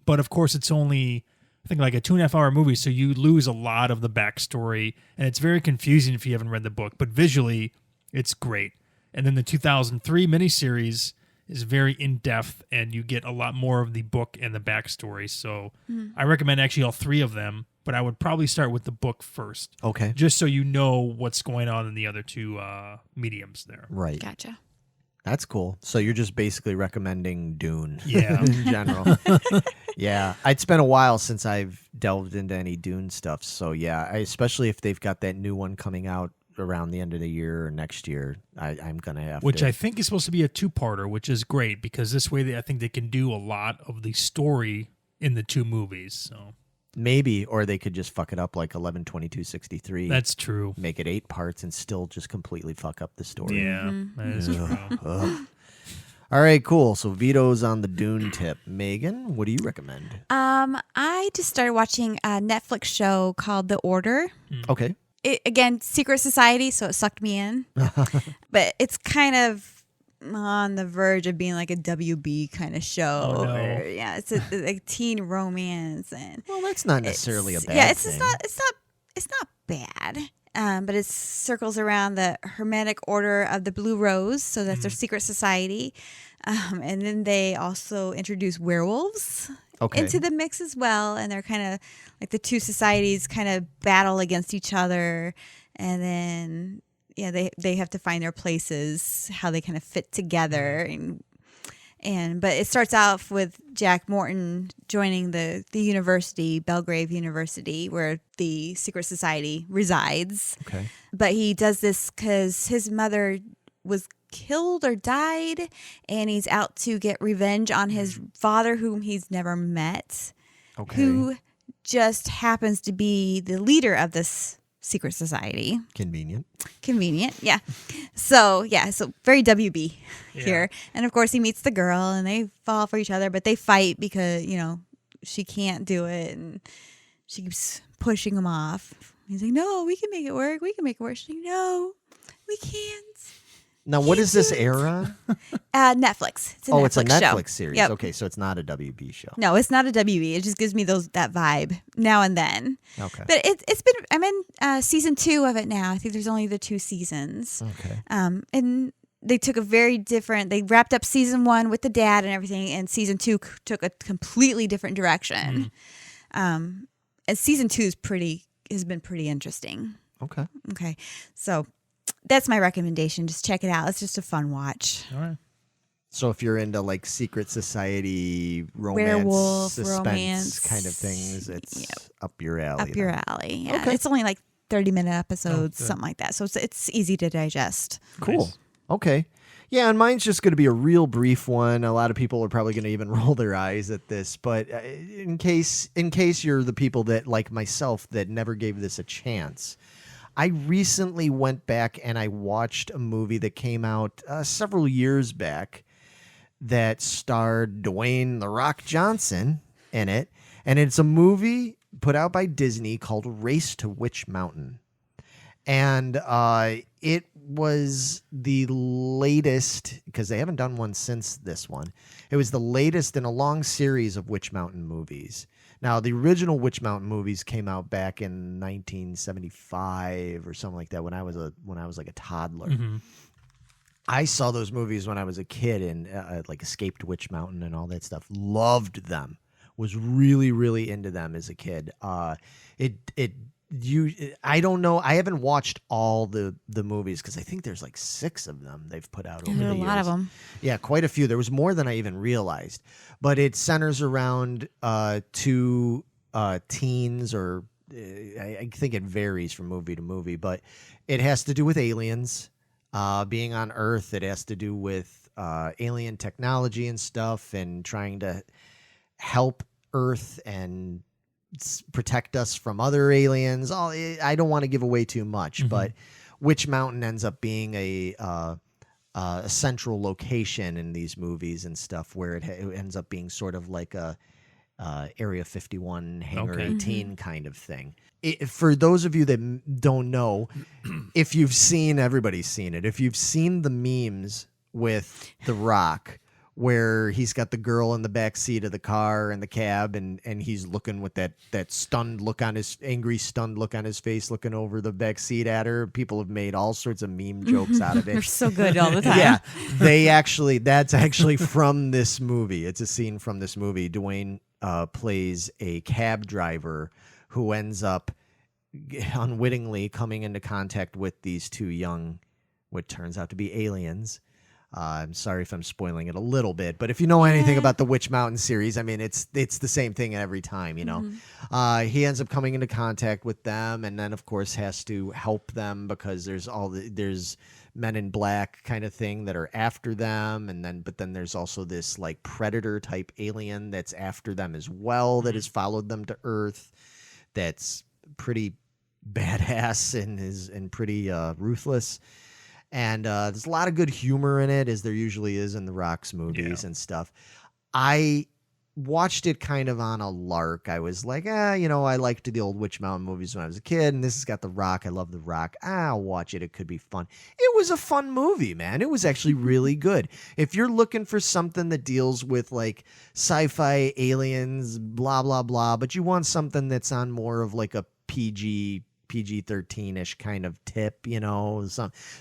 but of course it's only, I think, like a 2.5 hour movie, so you lose a lot of the backstory, and it's very confusing if you haven't read the book, but visually it's great. And then the 2003 miniseries is very in-depth, and you get a lot more of the book and the backstory. So I recommend actually all three of them, but I would probably start with the book first. Okay. Just so you know what's going on in the other two mediums there. Right. Gotcha. That's cool. So you're just basically recommending Dune Yeah. in general. Yeah. It's been a while since I've delved into any Dune stuff. So yeah, especially if they've got that new one coming out around the end of the year or next year, I'm going to have Which to. I think is supposed to be a two-parter, which is great because this way I think they can do a lot of the story in the two movies. So Maybe, or they could just fuck it up like 11/22/63. that's true. Make it 8 parts and still just completely fuck up the story. Yeah, that is true. Ugh. All right, cool. So Vito's on the Dune tip. Megan, what do you recommend? I just started watching a Netflix show called The Order. Okay. Again, secret society, so it sucked me in. But it's kind of on the verge of being like a WB kind of show. Oh, no. Or, yeah, it's a teen romance, and Well, that's not necessarily a bad yeah, it's thing. it's not bad. But it circles around the Hermetic Order of the Blue Rose, so that's their secret society. And then they also introduce werewolves into the mix as well, and they're kind of like the two societies kind of battle against each other, and then they have to find their places, how they kind of fit together, but it starts off with Jack Morton joining the university, Belgrave University, where the secret society resides. Okay. But he does this because his mother was killed or died, and he's out to get revenge on his father, whom he's never met, Okay. who just happens to be the leader of this secret society. Convenient. Convenient, yeah. So very WB here. And of course he meets the girl and they fall for each other, but they fight because, she can't do it and she keeps pushing him off. He's like, no, we can make it work. We can make it work. She's like, no, we can't. Now, what is this era? Netflix. It's a Netflix It's a show. Netflix series. Yep. Okay, so it's not a WB show. No, it's not a WB. It just gives me that vibe now and then. Okay. But it's been, I'm in season 2 of it now. I think there's only the 2 seasons. Okay. And they took they wrapped up season 1 with the dad and everything, and season 2 took a completely different direction. And season 2 has been pretty interesting. Okay. Okay. So that's my recommendation. Just check it out. It's just a fun watch. All right. So if you're into like secret society, romance, Werewolf, suspense romance. kind of things, it's Yep. up your alley. Up your then. alley. Yeah. Okay. It's only like 30-minute episodes, good. something like that. So it's easy to digest. Cool. Nice. Okay. Yeah, and mine's just going to be a real brief one. A lot of people are probably going to even roll their eyes at this, but in case you're the people that, like myself, that never gave this a chance, I recently went back and I watched a movie that came out several years back that starred Dwayne "The Rock" Johnson in it, and it's a movie put out by Disney called Race to Witch Mountain. And it was the latest, because they haven't done one since this one. It was the latest in a long series of Witch Mountain movies. Now, the original Witch Mountain movies came out back in 1975 or something like that when I was like a toddler. Mm-hmm. I saw those movies when I was a kid and like Escaped Witch Mountain and all that stuff. Loved them. Was really, really into them as a kid. I don't know. I haven't watched all the movies because I think there's like 6 of them they've put out over the years. There's a lot of them. Yeah, quite a few. There was more than I even realized. But it centers around 2 teens, or I think it varies from movie to movie, but it has to do with aliens being on Earth. It has to do with alien technology and stuff, and trying to help Earth and protect us from other aliens. I don't want to give away too much, but Witch Mountain ends up being a central location in these movies and stuff, where it ends up being sort of like a Area 51, Hangar 18 kind of thing. For those of you that don't know, if you've seen, everybody's seen it. If you've seen the memes with The Rock, where he's got the girl in the back seat of the car in the cab, and he's looking with that stunned look on his angry stunned look on his face, looking over the back seat at her. People have made all sorts of meme jokes out of it. They're so good all the time. Yeah, that's actually from this movie. It's a scene from this movie. Dwayne plays a cab driver who ends up unwittingly coming into contact with these 2 young, what turns out to be aliens. I'm sorry if I'm spoiling it a little bit, but if you know anything about the Witch Mountain series, I mean, it's the same thing every time, you know. He ends up coming into contact with them, and then of course has to help them because there's Men in Black kind of thing that are after them, but then there's also this like predator type alien that's after them as well, that has followed them to Earth. That's pretty badass and pretty ruthless. And there's a lot of good humor in it, as there usually is in the Rock's movies and stuff. I watched it kind of on a lark. I was like, I liked the old Witch Mountain movies when I was a kid, and this has got The Rock. I love The Rock. I'll watch it. It could be fun. It was a fun movie, man. It was actually really good. If you're looking for something that deals with like sci-fi, aliens, blah, blah, blah, but you want something that's on more of like a PG-13-ish kind of tip,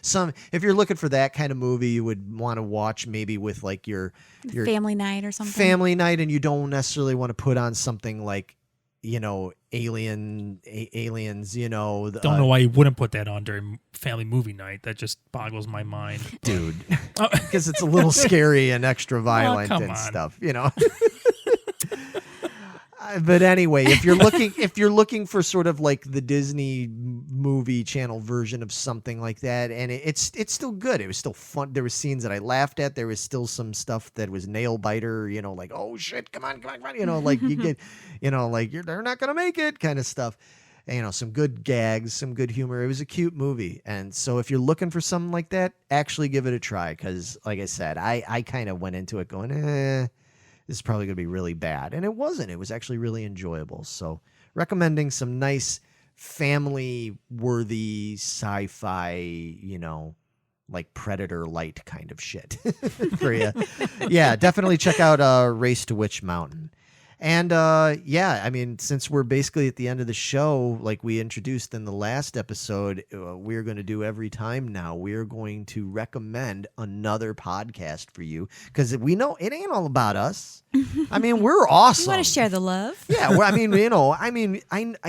some if you're looking for that kind of movie, you would want to watch maybe with like your family night or something. Family night, and you don't necessarily want to put on something like, aliens, Don't know why you wouldn't put that on during family movie night. That just boggles my mind. Dude. Because it's a little scary and extra violent stuff, But anyway, if you're looking for sort of like the Disney movie channel version of something like that, and it's still good. It was still fun. There were scenes that I laughed at. There was still some stuff that was nail biter, like, oh shit, come on, like you get, like they're not gonna make it kind of stuff. And, some good gags, some good humor. It was a cute movie, and so if you're looking for something like that, actually give it a try. Because, like I said, I kind of went into it going, this is probably going to be really bad. And it wasn't. It was actually really enjoyable. So recommending some nice family-worthy sci-fi, like Predator light kind of shit for you. Yeah, definitely check out Race to Witch Mountain. And since we're basically at the end of the show, like we introduced in the last episode, we're going to do every time now. We're going to recommend another podcast for you, because we know it ain't all about us. I mean, we're awesome. You want to share the love? Yeah, well, I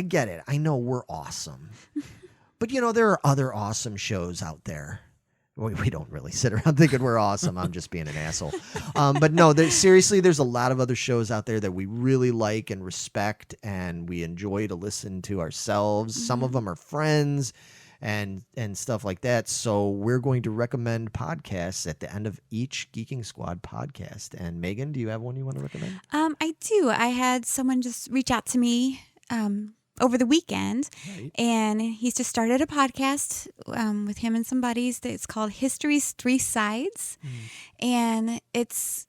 get it. I know we're awesome. But, there are other awesome shows out there. We don't really sit around thinking we're awesome. I'm just being an asshole. But no, seriously, there's a lot of other shows out there that we really like and respect, and we enjoy to listen to ourselves. Some of them are friends, and stuff like that. So we're going to recommend podcasts at the end of each Geeking Squad podcast. And Megan, do you have one you want to recommend? I do. I had someone just reach out to me over the weekend, and he's just started a podcast with him and some buddies. It's called History's Three Sides, and it's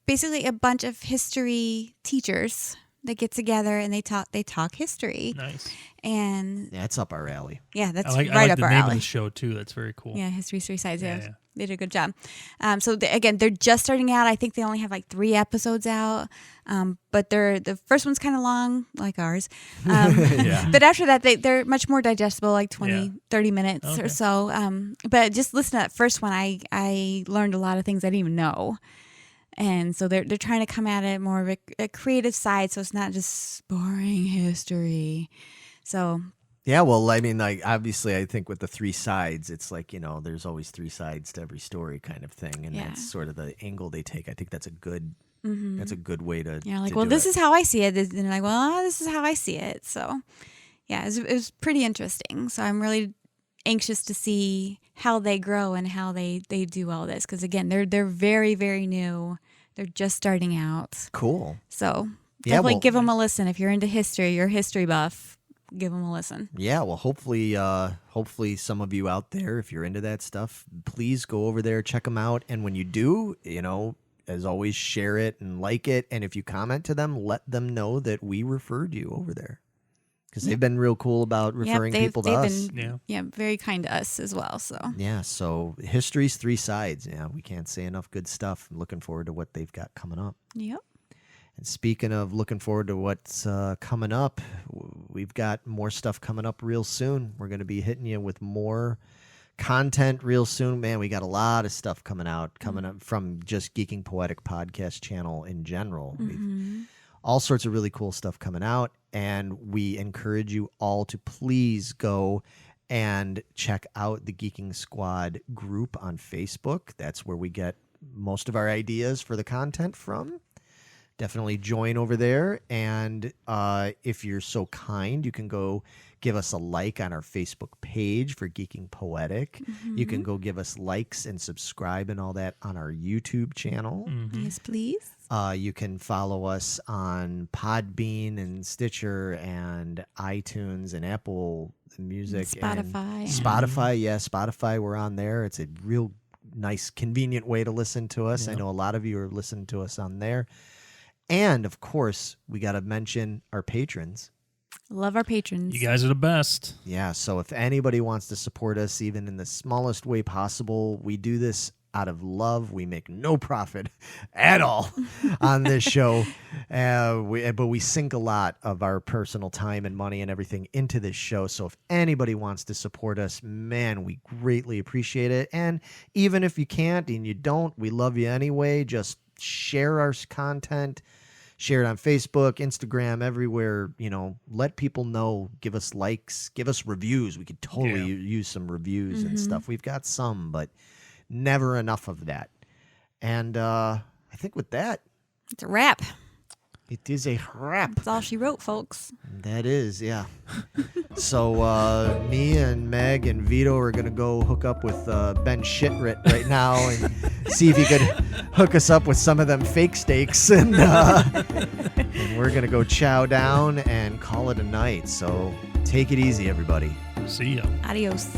basically a bunch of history teachers that get together and they talk history. Nice. And That's up our alley. yeah, that's I like right up the our name alley. of the show too. That's very cool. Yeah, History's Three Sides. Yeah, Yeah. they did a good job. So again, they're just starting out. I think they only have like 3 episodes out. But the first one's kind of long, like ours. But after that, they're much more digestible, like 20, 30 minutes or so. But just listen to that first one. I learned a lot of things I didn't even know. And so they're trying to come at it more of a creative side, so it's not just boring history. So Yeah, well, I mean, like obviously, I think with the 3 sides, it's like there's always 3 sides to every story, kind of thing, and that's sort of the angle they take. I think that's a good way to. yeah, like, to well, do this it. is how I see it, and they're like, well, this is how I see it. So yeah, it was pretty interesting. So I'm really anxious to see how they grow and how they do all this, because again, they're very, very new. They're just starting out. Cool. So Yeah, definitely well, give them a listen. If you're into history, you're a history buff, give them a listen. Yeah, well, hopefully some of you out there, if you're into that stuff, please go over there, check them out, and when you do, as always, share it and like it, and if you comment to them, let them know that we referred you over there, because they've been real cool about referring people to us. Been, very kind to us as well. So Yeah, so History's Three Sides. Yeah, we can't say enough good stuff. I'm looking forward to what they've got coming up. yep. And speaking of looking forward to what's coming up, we've got more stuff coming up real soon. We're going to be hitting you with more content real soon. Man, we got a lot of stuff coming up from just Geeking Poetic podcast channel in general. We've all sorts of really cool stuff coming out, and we encourage you all to please go and check out the Geeking Squad group on Facebook. That's where we get most of our ideas for the content from. Definitely join over there, and if you're so kind, you can go give us a like on our Facebook page for Geeking Poetic. You can go give us likes and subscribe and all that on our YouTube channel. Yes, please. You can follow us on Podbean and Stitcher and iTunes and Apple Music. Spotify. And Spotify, yeah, Spotify, we're on there. It's a real nice, convenient way to listen to us. I know a lot of you are listening to us on there. And, of course, we got to mention our patrons. Love our patrons. You guys are the best. Yeah, so if anybody wants to support us, even in the smallest way possible, we do this out of love. We make no profit at all on this show, but we sink a lot of our personal time and money and everything into this show. So if anybody wants to support us, man, we greatly appreciate it. And even if you can't and you don't, we love you anyway. Just share our content. Share it on Facebook, Instagram, everywhere. Let people know. Give us likes. Give us reviews. We could totally use some reviews and stuff. We've got some, but never enough of that. And I think with that, It's a wrap. it is a wrap. That's all she wrote, folks. That is, yeah. So me and Meg and Vito are going to go hook up with Ben Shitrit right now and see if he could hook us up with some of them fake steaks. And we're going to go chow down and call it a night. So take it easy, everybody. See ya. Adios.